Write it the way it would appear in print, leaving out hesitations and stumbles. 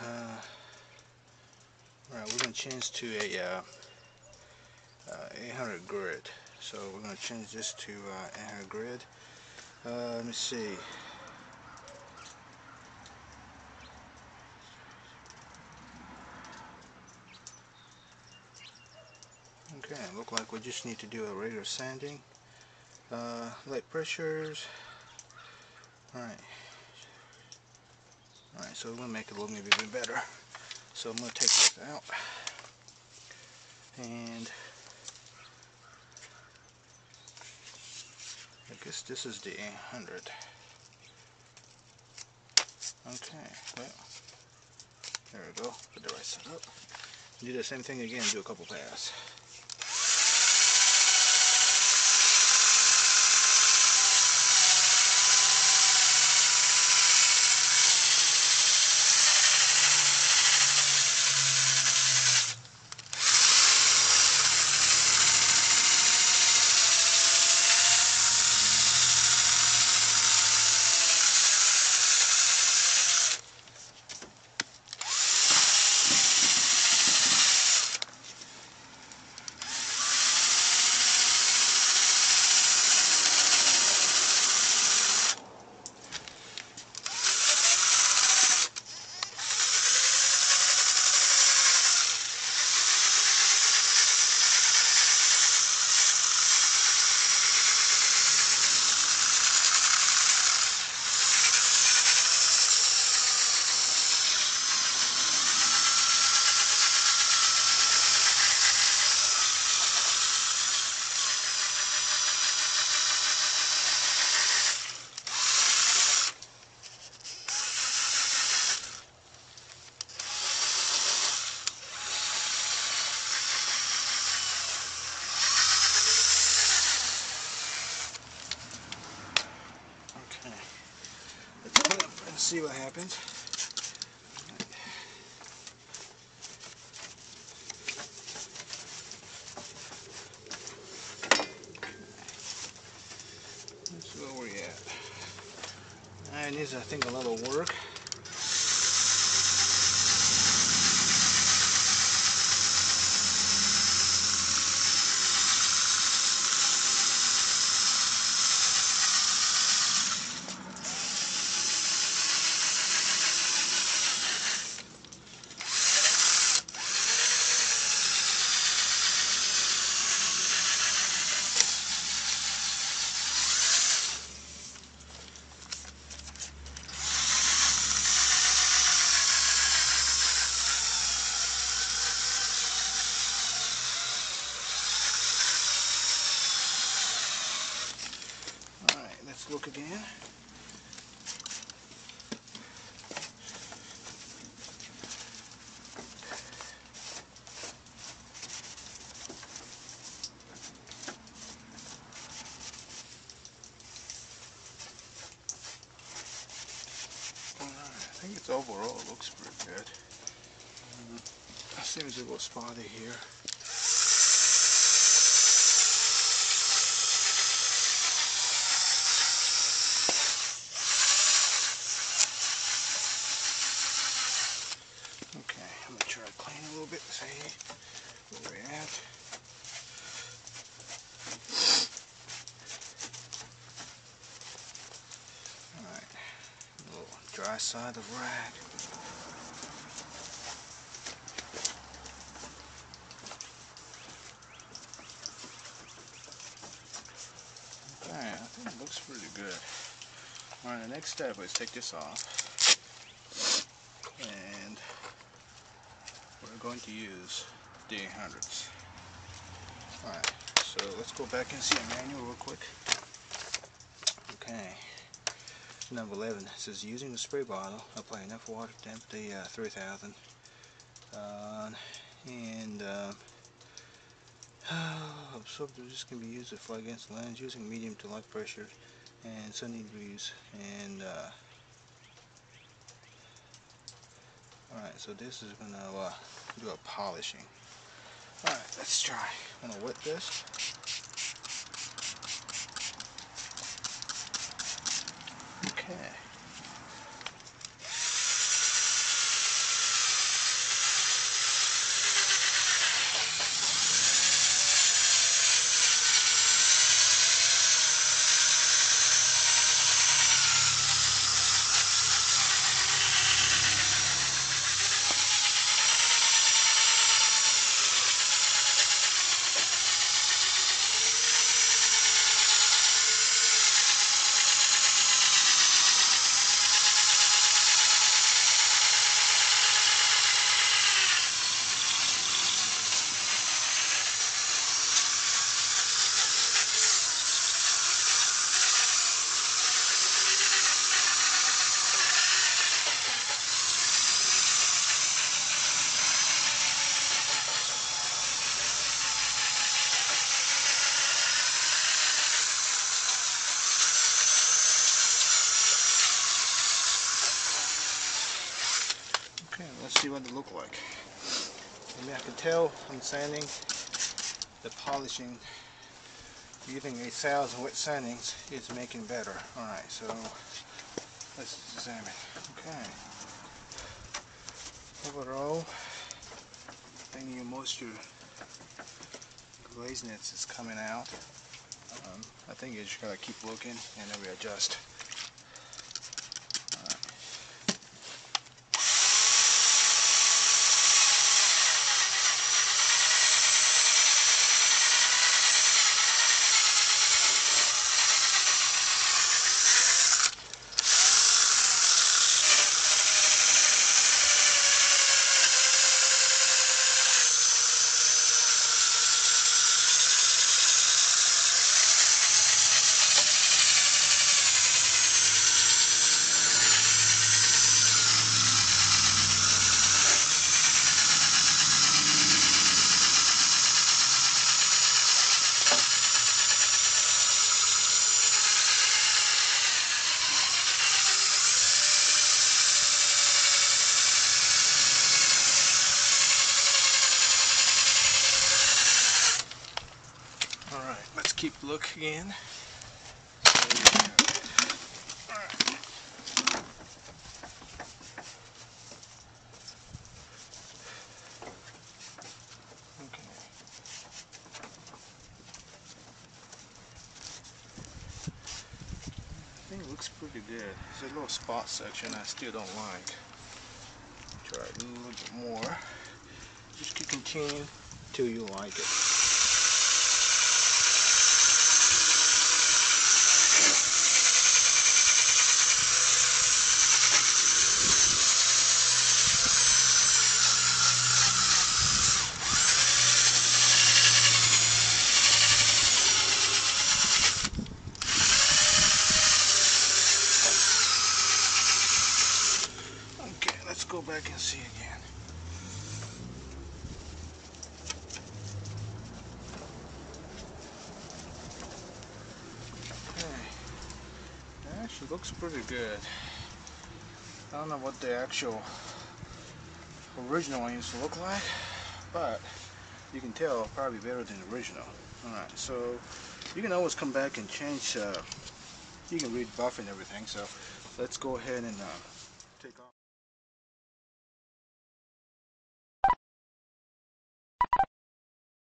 Alright, we're going to change to a 800 grid. So we're going to change this to 800 grid. Let me see. Okay, look like we just need to do a regular sanding. Light pressures. Alright, so we're going to make it a little maybe a bit better. So I'm going to take this out. And I guess this is the 800. Okay, well, there we go. Put the right side up. Do the same thing again, do a couple passes. See what happens. That's where we're at. It needs, I think, a little work. Alright, let's look again. I think it's overall looks pretty good. It seems a little spotty here. Okay, I'm gonna try to clean a little bit to see where we're at. Alright, a little dry side of rag. Alright, I think it looks pretty good. Alright, the next step is take this off. And we're going to use the 800s. Alright, so let's go back and see a manual real quick. Okay, number 11 says using the spray bottle, apply enough water to empty 3000. Absorptive, this can be used to fly against the lens using medium to light pressure and 70 degrees. And alright, so this is going to do a polishing. Alright, let's try. I'm going to wet this. Okay. Okay, let's see what they look like. I mean, I can tell from sanding, the polishing, using a 1000 wet sandings is making better. Alright, so let's examine. Okay. Overall, any moisture glaziness is coming out. I think you just gotta keep looking and then we adjust. Alright, let's keep looking again. I think it looks pretty good. There's a little spot section I still don't like. Try it a little bit more. Just keep continuing till you like it. Okay, let's go back and see again. Okay, that actually looks pretty good. I don't know what the actual original one used to look like, but you can tell probably better than the original. Alright, so you can always come back and change, you can read buff and everything, so let's go ahead and